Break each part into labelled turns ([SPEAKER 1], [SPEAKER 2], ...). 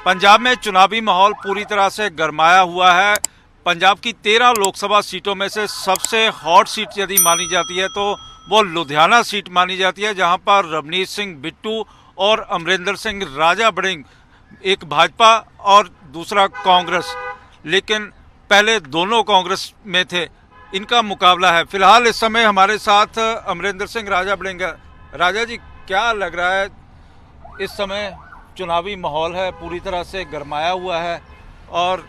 [SPEAKER 1] पंजाब में चुनावी माहौल पूरी तरह से गरमाया हुआ है। पंजाब की 13 लोकसभा सीटों में से सबसे हॉट सीट यदि मानी जाती है तो वो लुधियाना सीट मानी जाती है, जहां पर रवनीत सिंह बिट्टू और अमरिंदर सिंह राजा वड़िंग, एक भाजपा और दूसरा कांग्रेस, लेकिन पहले दोनों कांग्रेस में थे, इनका मुकाबला है। फिलहाल इस समय हमारे साथ अमरिंदर सिंह राजा वड़िंग है। राजा जी, क्या लग रहा है इस समय चुनावी माहौल है पूरी तरह से गरमाया हुआ है, और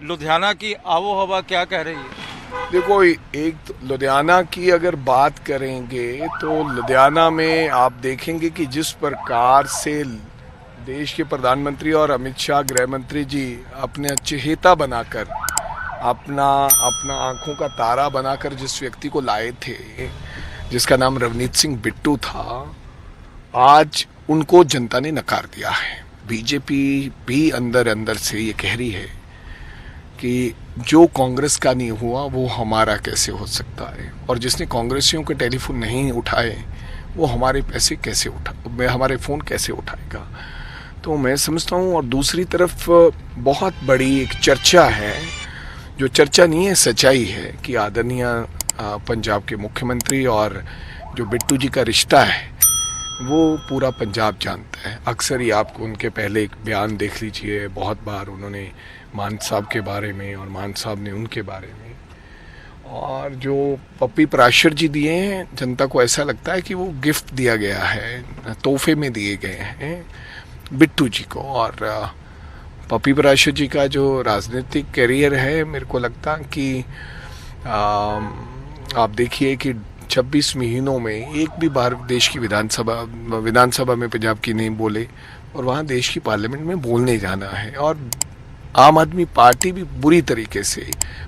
[SPEAKER 1] लुधियाना की आबो हवा क्या कह रही है?
[SPEAKER 2] देखो, एक तो लुधियाना की अगर बात करेंगे तो लुधियाना में आप देखेंगे कि जिस प्रकार से देश के प्रधानमंत्री और अमित शाह गृह मंत्री जी अपने चहेता बनाकर अपना आंखों का तारा बनाकर जिस व्यक्ति को लाए थे, जिसका नाम रवनीत सिंह बिट्टू था, आज उनको जनता ने नकार दिया है। बीजेपी भी अंदर अंदर से ये कह रही है कि जो कांग्रेस का नहीं हुआ वो हमारा कैसे हो सकता है, और जिसने कांग्रेसियों के टेलीफोन नहीं उठाए वो हमारे पैसे कैसे हमारे फ़ोन कैसे उठाएगा। तो मैं समझता हूँ। और दूसरी तरफ बहुत बड़ी एक चर्चा है, जो चर्चा नहीं है सच्चाई है, कि आदरणीय पंजाब के मुख्यमंत्री और जो बिट्टू जी का रिश्ता है वो पूरा पंजाब जानता है। अक्सर ही आपको उनके पहले एक बयान देख लीजिए, बहुत बार उन्होंने मान साहब के बारे में और मान साहब ने उनके बारे में, और जो पप्पी पराशर जी दिए हैं, जनता को ऐसा लगता है कि वो गिफ्ट दिया गया है, तोहफे में दिए गए हैं बिट्टू जी को। और पप्पी पराशर जी का जो राजनीतिक करियर है, मेरे को लगता कि आप देखिए कि 26 महीनों में एक भी बार देश की विधानसभा में पंजाब की नहीं बोले, और वहाँ देश की पार्लियामेंट में बोलने जाना है। और आम आदमी पार्टी भी बुरी तरीके से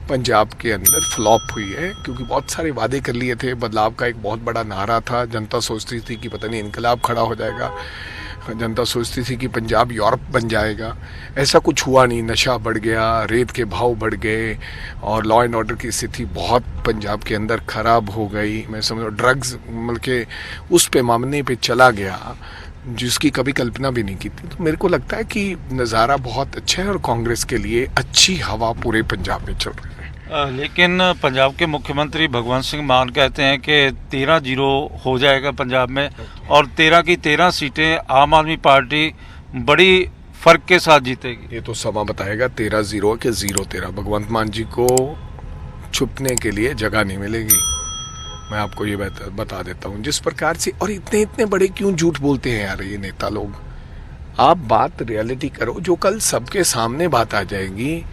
[SPEAKER 2] पंजाब के अंदर फ्लॉप हुई है, क्योंकि बहुत सारे वादे कर लिए थे। बदलाव का एक बहुत बड़ा नारा था, जनता सोचती थी कि पता नहीं इनकलाब खड़ा हो जाएगा, जनता सोचती थी कि पंजाब यूरोप बन जाएगा। ऐसा कुछ हुआ नहीं। नशा बढ़ गया, रेत के भाव बढ़ गए, और लॉ एंड ऑर्डर की स्थिति बहुत पंजाब के अंदर खराब हो गई। मैं समझ ड्रग्स बल्कि उस पैमाने पे चला गया जिसकी कभी कल्पना भी नहीं की थी। तो मेरे को लगता है कि नज़ारा बहुत अच्छा है, और कांग्रेस के लिए अच्छी हवा पूरे पंजाब में चल रही है।
[SPEAKER 1] लेकिन पंजाब के मुख्यमंत्री भगवंत सिंह मान कहते हैं कि 13-0 हो जाएगा पंजाब में, और 13 की 13 सीटें आम आदमी पार्टी बड़ी फर्क के साथ जीतेगी।
[SPEAKER 2] ये तो समा बताएगा 13-0 के 0-13। भगवंत मान जी को छुपने के लिए जगह नहीं मिलेगी, मैं आपको ये बता देता हूँ। जिस प्रकार से, और इतने बड़े क्यों झूठ बोलते हैं यार ये नेता लोग। आप बात रियलिटी करो, जो कल सबके सामने बात आ जाएगी,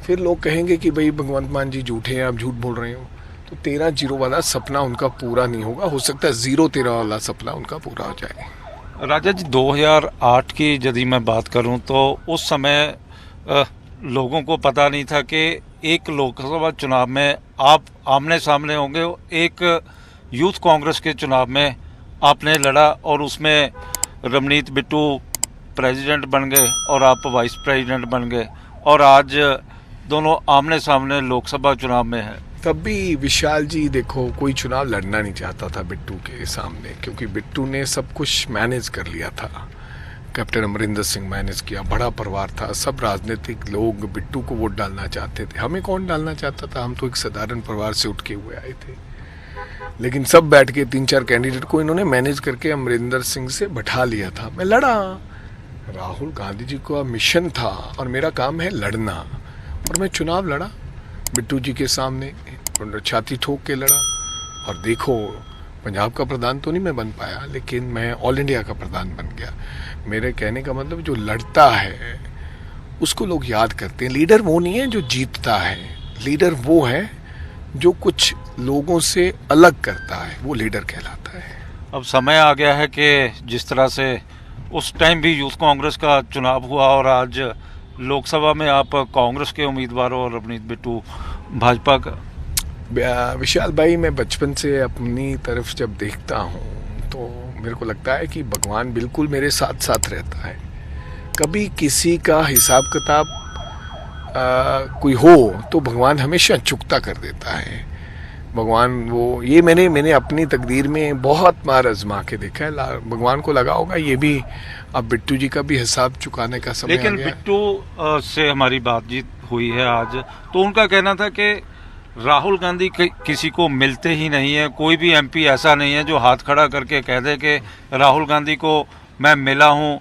[SPEAKER 2] फिर लोग कहेंगे कि भाई भगवंत मान जी झूठे हैं, आप झूठ बोल रहे हो। तो 13-0 वाला सपना उनका पूरा नहीं होगा, हो सकता है 0-13 वाला सपना उनका पूरा हो जाए।
[SPEAKER 1] राजा जी, 2008 की यदि मैं बात करूं तो उस समय लोगों को पता नहीं था कि एक लोकसभा चुनाव में आप आमने सामने होंगे। एक यूथ कांग्रेस के चुनाव में आपने लड़ा, और उसमें रवनीत बिट्टू प्रेसिडेंट बन गए और आप वाइस प्रेसिडेंट बन गए, और आज दोनों आमने सामने लोकसभा चुनाव में है।
[SPEAKER 2] तब भी विशाल जी देखो, कोई चुनाव लड़ना नहीं चाहता था बिट्टू के सामने, क्योंकि बिट्टू ने सब कुछ मैनेज कर लिया था। कैप्टन अमरिंदर सिंह मैनेज किया, बड़ा परिवार था, सब राजनीतिक लोग बिट्टू को वोट डालना चाहते थे। हमें कौन डालना चाहता था? हम तो एक साधारण परिवार से उठ के हुए आए थे। लेकिन सब बैठ के 3-4 कैंडिडेट को इन्होंने मैनेज करके अमरिंदर सिंह से बैठा लिया था। मैं लड़ा, राहुल गांधी जी का मिशन था और मेरा काम है लड़ना, और मैं चुनाव लड़ा बिट्टू जी के सामने, छाती ठोक के लड़ा। और देखो, पंजाब का प्रधान तो नहीं मैं बन पाया, लेकिन मैं ऑल इंडिया का प्रधान बन गया। मेरे कहने का मतलब, जो लड़ता है उसको लोग याद करते हैं। लीडर वो नहीं है जो जीतता है, लीडर वो है जो कुछ लोगों से अलग करता है, वो लीडर कहलाता है।
[SPEAKER 1] अब समय आ गया है कि जिस तरह से उस टाइम भी यूथ कांग्रेस का चुनाव हुआ, और आज लोकसभा में आप कांग्रेस के उम्मीदवार हो और रवनीत बिट्टू भाजपा का।
[SPEAKER 2] विशाल भाई, मैं बचपन से अपनी तरफ जब देखता हूँ तो मेरे को लगता है कि भगवान बिल्कुल मेरे साथ साथ रहता है। कभी किसी का हिसाब किताब कोई हो तो भगवान हमेशा चुकता कर देता है। भगवान वो ये मैंने अपनी तकदीर में बहुत बार आजमा के देखा है। भगवान को लगा होगा ये भी अब बिट्टू जी का भी हिसाब चुकाने का समय
[SPEAKER 1] लेकिन
[SPEAKER 2] आ गया है।
[SPEAKER 1] बिट्टू से हमारी बातचीत हुई है आज, तो उनका कहना था कि राहुल गांधी किसी को मिलते ही नहीं है, कोई भी एमपी ऐसा नहीं है जो हाथ खड़ा करके कह दे कि राहुल गांधी को मैं मिला हूँ।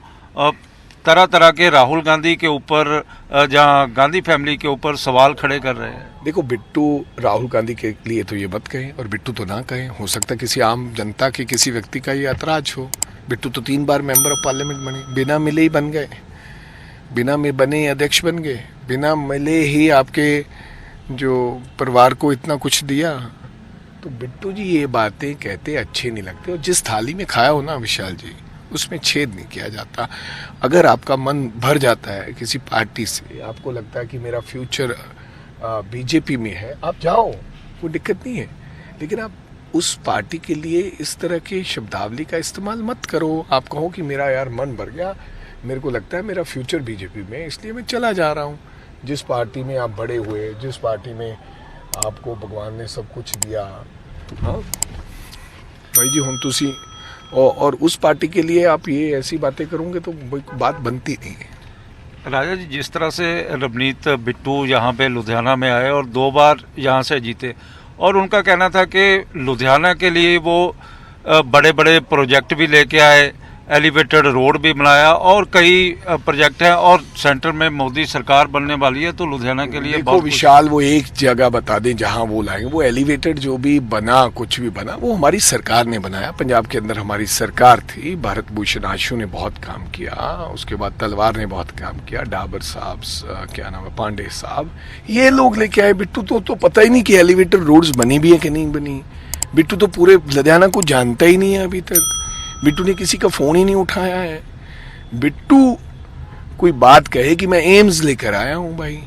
[SPEAKER 1] तरह तरह के राहुल गांधी के ऊपर, जहाँ गांधी फैमिली के ऊपर सवाल खड़े कर रहे हैं।
[SPEAKER 2] देखो बिट्टू राहुल गांधी के लिए तो ये मत कहें और बिट्टू तो ना कहें, हो सकता है किसी आम जनता के किसी व्यक्ति का ये ऐतराज हो। बिट्टू तो 3 बार मेंबर ऑफ पार्लियामेंट बने, बिना मिले ही बन गए, बिना में बने अध्यक्ष बन गए, बिना मिले ही आपके जो परिवार को इतना कुछ दिया। तो बिट्टू जी ये बातें कहते अच्छे नहीं लगते, और जिस थाली में खाया हो ना विशाल जी, उसमें छेद नहीं किया जाता। अगर आपका मन भर जाता है किसी पार्टी से, आपको लगता है कि मेरा फ्यूचर बीजेपी में है, आप जाओ, कोई दिक्कत नहीं है, लेकिन आप उस पार्टी के लिए इस तरह के शब्दावली का इस्तेमाल मत करो। आप कहो कि मेरा यार मन भर गया, मेरे को लगता है मेरा फ्यूचर बीजेपी में है, इसलिए मैं चला जा रहा हूँ। जिस पार्टी में आप बड़े हुए, जिस पार्टी में आपको भगवान ने सब कुछ दिया, हाँ भाई जी हम तुसी, और उस पार्टी के लिए आप ये ऐसी बातें करोगे तो बात बनती नहीं है।
[SPEAKER 1] राजा जी, जिस तरह से रवनीत बिट्टू यहाँ पे लुधियाना में आए और 2 बार यहाँ से जीते, और उनका कहना था कि लुधियाना के लिए वो बड़े बड़े प्रोजेक्ट भी लेके आए, एलिवेटेड रोड भी बनाया और कई प्रोजेक्ट हैं, और सेंटर में मोदी सरकार बनने वाली है, तो लुधियाना के लिए
[SPEAKER 2] देखो विशाल, वो एक जगह बता दें जहां वो लाएंगे। वो एलिवेटेड जो भी बना, कुछ भी बना, वो हमारी सरकार ने बनाया। पंजाब के अंदर हमारी सरकार थी, भारत भूषण आशु ने बहुत काम किया, उसके बाद तलवार ने बहुत काम किया, डाबर साहब, क्या नाम है, पांडे साहब, ये लोग लेके आए। बिट्टू तो पता ही नहीं कि एलिवेटेड रोड्स बनी भी है कि नहीं बनी। बिट्टू तो पूरे लुधियाना को जानता ही नहीं है अभी तक। बिट्टू ने किसी का फोन ही नहीं उठाया है। बिट्टू कोई बात कहे कि मैं एम्स लेकर आया हूं भाई,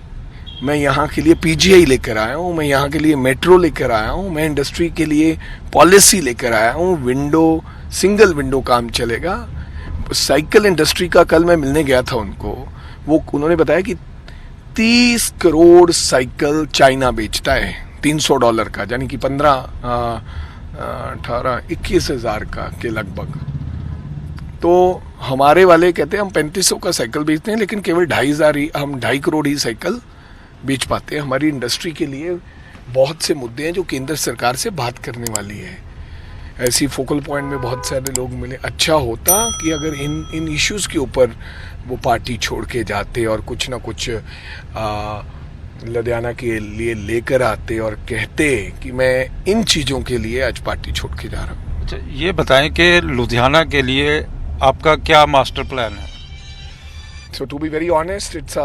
[SPEAKER 2] मैं यहाँ के लिए पीजीआई लेकर आया हूं, मैं यहाँ के लिए मेट्रो लेकर आया हूं, मैं इंडस्ट्री के लिए पॉलिसी लेकर आया हूं, सिंगल विंडो काम चलेगा। साइकिल इंडस्ट्री का कल मैं मिलने गया था उनको, वो उन्होंने बताया कि 30 करोड़ साइकिल चाइना बेचता है, $300 का, यानी कि 18-21 हज़ार का के लगभग। तो हमारे वाले कहते हैं हम 3500 का साइकिल बेचते हैं, लेकिन केवल 2.5 करोड़ ही साइकिल बेच पाते हैं। हमारी इंडस्ट्री के लिए बहुत से मुद्दे हैं जो केंद्र सरकार से बात करने वाली है। ऐसी फोकल पॉइंट में बहुत सारे लोग मिले। अच्छा होता कि अगर इन इश्यूज़ के ऊपर वो पार्टी छोड़ के जाते और कुछ ना कुछ लुधियाना के लिए लेकर आते और कहते कि मैं इन चीज़ों के लिए आज पार्टी छोड़ के जा रहा हूँ।
[SPEAKER 1] अच्छा, ये बताएं कि लुधियाना के लिए आपका क्या मास्टर प्लान है?
[SPEAKER 2] So to be very honest, it's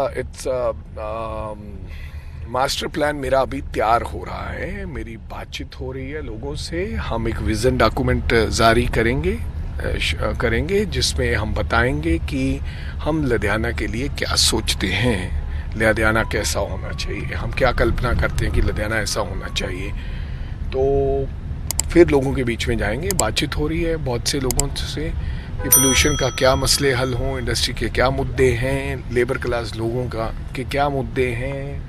[SPEAKER 2] master plan मेरा अभी तैयार हो रहा है, मेरी बातचीत हो रही है लोगों से। हम एक विजन डॉक्यूमेंट जारी करेंगे जिसमें हम बताएंगे कि हम लुधियाना के लिए क्या सोचते हैं, लुधियाना कैसा होना चाहिए, हम क्या कल्पना करते हैं कि लुधियाना ऐसा होना चाहिए। तो फिर लोगों के बीच में जाएंगे, बातचीत हो रही है बहुत से लोगों से कि पोल्यूशन का क्या मसले हल हों, इंडस्ट्री के क्या मुद्दे हैं, लेबर क्लास लोगों का के क्या मुद्दे हैं,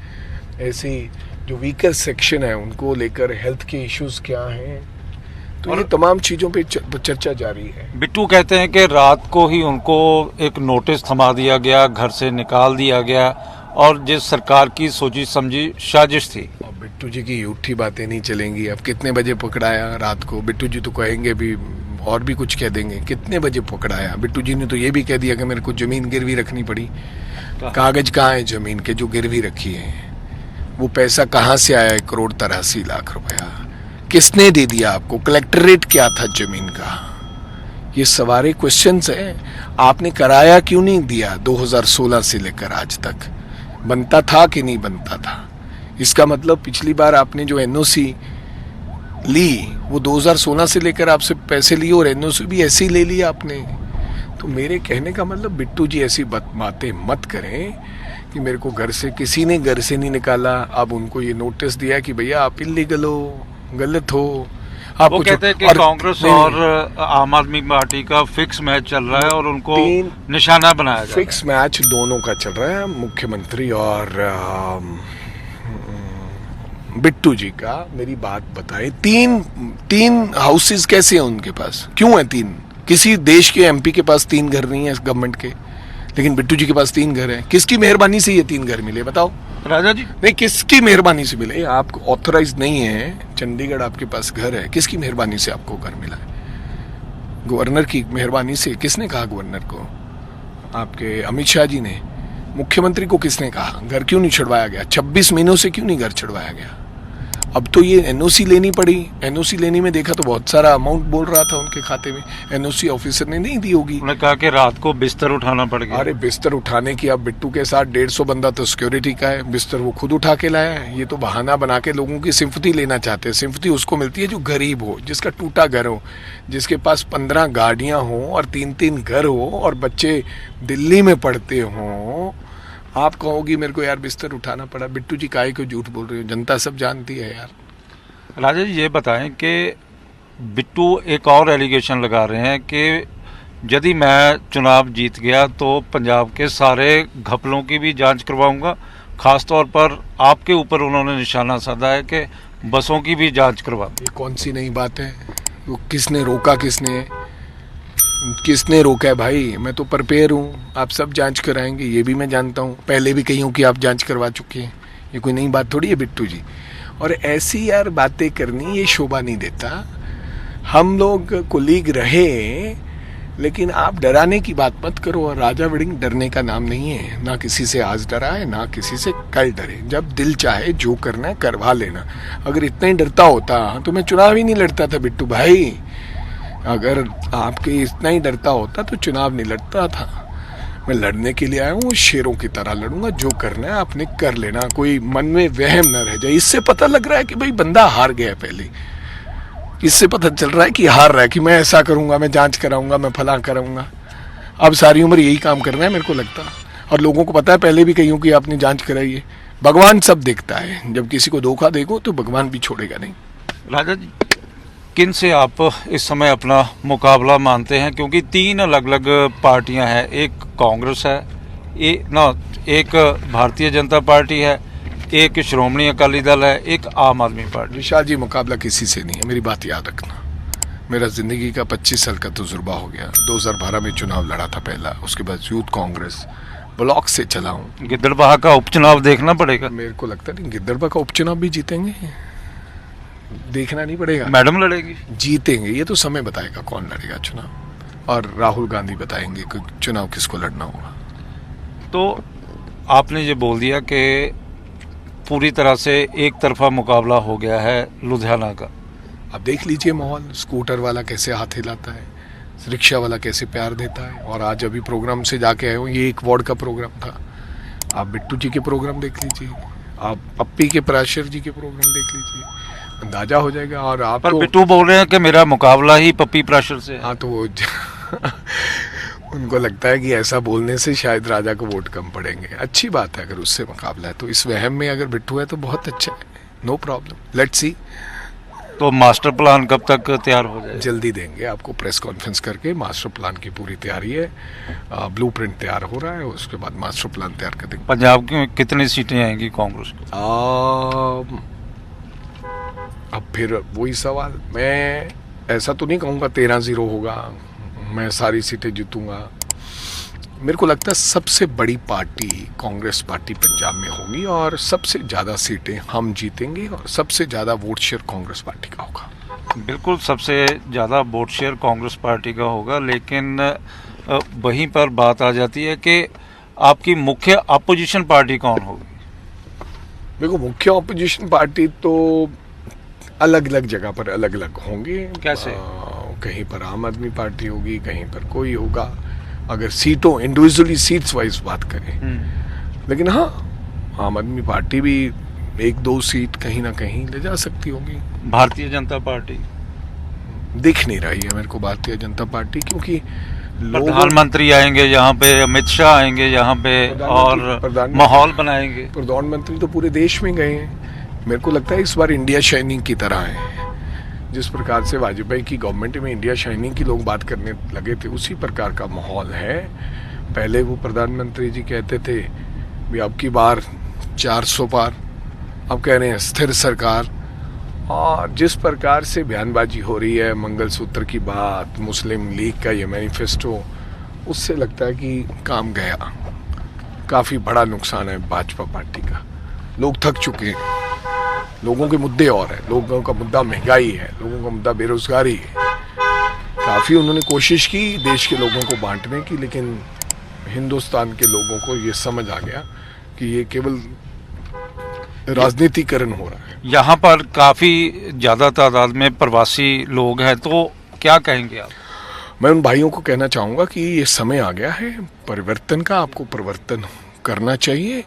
[SPEAKER 2] ऐसे जो वीकर सेक्शन है उनको लेकर हेल्थ के इश्यूज क्या हैं। तो ये तमाम चीज़ों पे चर्चा जारी है।
[SPEAKER 1] बिट्टू कहते हैं कि रात को ही उनको एक नोटिस थमा दिया गया, घर से निकाल दिया गया, और जिस सरकार की सोची समझी साजिश थी।
[SPEAKER 2] अब बिट्टू जी की झूठी बातें नहीं चलेंगी। अब कितने बजे पकड़ाया रात को? बिट्टू जी तो कहेंगे भी और भी कुछ कह देंगे। कितने बजे पकड़ाया? बिट्टू जी ने तो ये भी कह दिया कि मेरे को जमीन गिरवी रखनी पड़ी। कागज कहाँ है जमीन के जो गिरवी रखी है? वो पैसा कहाँ से आया? 1,83,00,000 रुपया किसने दे दिया आपको? कलेक्टरेट क्या था जमीन का? ये सारे क्वेश्चंस हैं। आपने कराया क्यों नहीं दिया 2016 से लेकर आज तक? बनता था कि नहीं बनता था? इसका मतलब पिछली बार आपने जो एनओसी ली वो 2016 से लेकर आपसे पैसे लिए और एनओसी भी ऐसे ही ले लिया आपने। तो मेरे कहने का मतलब बिट्टू जी ऐसी बातें मत करें कि मेरे को घर से किसी ने घर से नहीं निकाला। अब उनको ये नोटिस दिया कि भैया आप इल्लीगल हो, गलत हो।
[SPEAKER 1] वो कहते हैं कि कांग्रेस और आम आदमी पार्टी का फिक्स मैच चल रहा है और उनको निशाना बनाया जा रहा है।
[SPEAKER 2] फिक्स मैच दोनों का चल रहा है, मुख्यमंत्री और बिट्टू जी का मेरी बात बताएं, तीन हाउसेस कैसे हैं उनके पास, क्यों है तीन? किसी देश के एमपी के पास 3 घर नहीं है गवर्नमेंट के, लेकिन बिट्टू जी के पास 3 घर हैं। किसकी मेहरबानी से ये 3 घर मिले बताओ?
[SPEAKER 1] राजा जी,
[SPEAKER 2] नहीं, किसकी मेहरबानी से मिले? आप ऑथराइज नहीं है, चंडीगढ़ आपके पास घर है, किसकी मेहरबानी से आपको घर मिला है? गवर्नर की मेहरबानी से। किसने कहा गवर्नर को? आपके अमित शाह जी ने। मुख्यमंत्री को किसने कहा? घर क्यों नहीं छुड़वाया गया? 26 महीनों से क्यों नहीं घर छुड़वाया गया? अब तो ये एनओसी लेनी पड़ी। एनओसी लेने में देखा तो बहुत सारा अमाउंट बोल रहा था उनके खाते में, एनओसी ऑफिसर ने नहीं दी होगी।
[SPEAKER 1] उन्होंने कहा कि रात को बिस्तर उठाना पड़ गया।
[SPEAKER 2] अरे बिस्तर उठाने की, अब बिट्टू के साथ 150 बंदा तो सिक्योरिटी का है, बिस्तर वो खुद उठा के लाया है। ये तो बहाना बना के लोगों की सिंपैथी लेना चाहते हैं। सिंपैथी उसको मिलती है जो गरीब हो, जिसका टूटा घर हो, जिसके पास 15 गाड़ियां हो और 3-3 घर हो और बच्चे दिल्ली में पढ़ते हों। आप कहोगी मेरे को यार बिस्तर उठाना पड़ा। बिट्टू जी काहे को झूठ बोल रहे हो? जनता सब जानती है यार।
[SPEAKER 1] राजा जी, ये बताएं कि बिट्टू एक और एलिगेशन लगा रहे हैं कि यदि मैं चुनाव जीत गया तो पंजाब के सारे घपलों की भी जांच करवाऊंगा। खास तौर पर आपके ऊपर उन्होंने निशाना साधा है कि बसों की भी जांच करवा।
[SPEAKER 2] ये कौन सी नई बात है? वो किसने रोका? किसने रोका है भाई? मैं तो प्रिपेयर हूँ, आप सब जांच कराएंगे ये भी मैं जानता हूँ। पहले भी कही हूँ कि आप जांच करवा चुके हैं, ये कोई नई बात थोड़ी है बिट्टू जी। और ऐसी यार बातें करनी ये शोभा नहीं देता। हम लोग कोलीग रहे, लेकिन आप डराने की बात मत करो। और राजा वड़िंग डरने का नाम नहीं है, ना किसी से आज डरा है ना किसी से कल डरे। जब दिल चाहे जो करना है करवा लेना। अगर इतना ही डरता होता तो मैं चुनाव ही नहीं लड़ता था बिट्टू भाई। अगर आपके इतना ही डरता होता तो चुनाव नहीं लड़ता था। मैं लड़ने के लिए आया हूँ, शेरों की तरह लड़ूंगा। जो करना है आपने कर लेना, कोई मन में वहम न रह जाए। इससे पता लग रहा है कि भाई बंदा हार गया है पहले। इससे पता चल रहा है कि हार रहा है कि मैं ऐसा करूंगा, मैं जांच कराऊंगा, मैं फला कराऊंगा। अब सारी उम्र यही काम करना है मेरे को लगता। और लोगों को पता है, पहले भी कही हूँ कि आपने जांच कराई है। भगवान सब देखता है, जब किसी को धोखा देखो तो भगवान भी छोड़ेगा नहीं।
[SPEAKER 1] राजा जी, किन से आप इस समय अपना मुकाबला मानते हैं? क्योंकि 3 अलग अलग पार्टियां हैं। एक कांग्रेस है, एक भारतीय जनता पार्टी है, एक श्रोमणी अकाली दल है, एक आम आदमी पार्टी।
[SPEAKER 2] विशाल जी, मुकाबला किसी से नहीं है, मेरी बात याद रखना। मेरा जिंदगी का 25 साल का तजुर्बा हो गया। 2012 में चुनाव लड़ा था पहला, उसके बाद यूथ कांग्रेस ब्लॉक से चला हूँ।
[SPEAKER 1] गिद्दड़बाहा का उपचुनाव देखना पड़ेगा।
[SPEAKER 2] मेरे को लगता नहीं गिद्दड़बाहा का उपचुनाव भी जीतेंगे, देखना नहीं पड़ेगा।
[SPEAKER 1] मैडम लड़ेगी?
[SPEAKER 2] जीतेंगे, ये तो समय बताएगा कौन लड़ेगा चुनाव। और राहुल गांधी बताएंगे कि चुनाव किसको लड़ना होगा।
[SPEAKER 1] तो आपने ये बोल दिया कि पूरी तरह से एक तरफा मुकाबला हो गया है लुधियाना का।
[SPEAKER 2] अब देख लीजिए माहौल, स्कूटर वाला कैसे हाथ हिलाता है, रिक्शा वाला कैसे प्यार देता है। और आज अभी प्रोग्राम से जाके आए हूँ, ये एक वार्ड का प्रोग्राम था। आप बिट्टू जी के प्रोग्राम देख लीजिए, आप पप्पी के पराशर जी के प्रोग्राम देख लीजिए, अंदाजा हो जाएगा। और आप
[SPEAKER 1] पर बिट्टू बोल रहे हैं कि मेरा मुकाबला ही पप्पी प्राशर से।
[SPEAKER 2] हाँ, तो वो उनको लगता है कि ऐसा बोलने से शायद राजा को वोट कम पड़ेंगे। अच्छी बात है अगर उससे मुकाबला है तो। इस वहम में अगर बिट्टू है तो बहुत अच्छा है, नो प्रॉब्लम, लेट्स सी।
[SPEAKER 1] तो मास्टर प्लान कब तक तैयार हो जाए?
[SPEAKER 2] जल्दी देंगे आपको प्रेस कॉन्फ्रेंस करके। मास्टर प्लान की पूरी तैयारी है, ब्लूप्रिंट तैयार हो रहा है, उसके बाद मास्टर प्लान तैयार कर देंगे।
[SPEAKER 1] पंजाब की कितनी सीटें आएंगी कांग्रेस को?
[SPEAKER 2] अब फिर वही सवाल, मैं ऐसा तो नहीं कहूँगा 13-0 होगा, मैं सारी सीटें जीतूंगा। मेरे को लगता है सबसे बड़ी पार्टी कांग्रेस पार्टी पंजाब में होगी और सबसे ज़्यादा सीटें हम जीतेंगे और सबसे ज़्यादा वोट शेयर कांग्रेस पार्टी का होगा।
[SPEAKER 1] बिल्कुल, सबसे ज़्यादा वोट शेयर कांग्रेस पार्टी का होगा। लेकिन वहीं पर बात आ जाती है कि आपकी मुख्य अपोजिशन पार्टी कौन होगी?
[SPEAKER 2] देखो, मुख्य अपोजिशन पार्टी तो अलग अलग जगह पर अलग अलग होंगे।
[SPEAKER 1] कैसे?
[SPEAKER 2] कहीं पर आम आदमी पार्टी होगी, कहीं पर कोई होगा। अगर सीटों इंडिविजुअली सीट्स वाइज बात करें, लेकिन हाँ, आम आदमी पार्टी भी 1-2 सीट कहीं ना कहीं ले जा सकती होगी।
[SPEAKER 1] भारतीय जनता पार्टी
[SPEAKER 2] दिख नहीं रही है मेरे को भारतीय जनता पार्टी, क्योंकि
[SPEAKER 1] प्रधानमंत्री आएंगे यहाँ पे, अमित शाह आएंगे यहाँ पे और माहौल बनाएंगे।
[SPEAKER 2] प्रधानमंत्री तो पूरे देश में गए हैं। मेरे को लगता है इस बार इंडिया शाइनिंग की तरह है। जिस प्रकार से वाजपेयी की गवर्नमेंट में इंडिया शाइनिंग की लोग बात करने लगे थे, उसी प्रकार का माहौल है। पहले वो प्रधानमंत्री जी कहते थे भी अब की बार 400 पार, अब कह रहे हैं स्थिर सरकार। और जिस प्रकार से बयानबाजी हो रही है, मंगलसूत्र की बात, मुस्लिम लीग का ये मैनिफेस्टो, उससे लगता है कि काम गया। काफ़ी बड़ा नुकसान है भाजपा पार्टी का। लोग थक चुके हैं। लोगों के मुद्दे और हैं। लोगों का मुद्दा महंगाई है, लोगों का मुद्दा बेरोजगारी है। काफ़ी उन्होंने कोशिश की देश के लोगों को बांटने की, लेकिन हिंदुस्तान के लोगों को ये समझ आ गया कि ये केवल राजनीतिकरण हो रहा है।
[SPEAKER 1] यहाँ पर काफी ज्यादा तादाद में प्रवासी लोग हैं, तो क्या कहेंगे आप?
[SPEAKER 2] मैं उन भाइयों को कहना चाहूँगा कि ये समय आ गया है परिवर्तन का। आपको परिवर्तन करना चाहिए,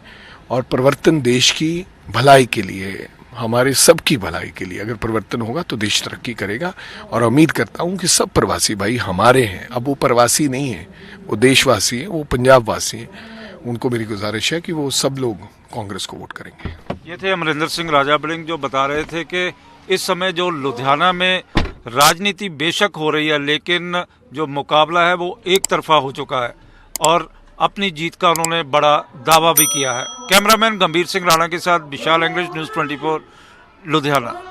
[SPEAKER 2] और परिवर्तन देश की भलाई के लिए, हमारे सबकी भलाई के लिए अगर परिवर्तन होगा तो देश तरक्की करेगा। और उम्मीद करता हूँ कि सब प्रवासी भाई हमारे हैं। अब वो प्रवासी नहीं है, वो देशवासी हैं, वो पंजाब वासी हैं। उनको मेरी गुजारिश है कि वो सब लोग कांग्रेस को वोट करेंगे।
[SPEAKER 1] ये थे अमरिंदर सिंह राजा बलिंग, जो बता रहे थे कि इस समय जो लुधियाना में राजनीति बेशक हो रही है, लेकिन जो मुकाबला है वो एक तरफा हो चुका है, और अपनी जीत का उन्होंने बड़ा दावा भी किया है। कैमरामैन गंभीर सिंह राणा के साथ विशाल एंग्लिश, न्यूज़ 24 लुधियाना।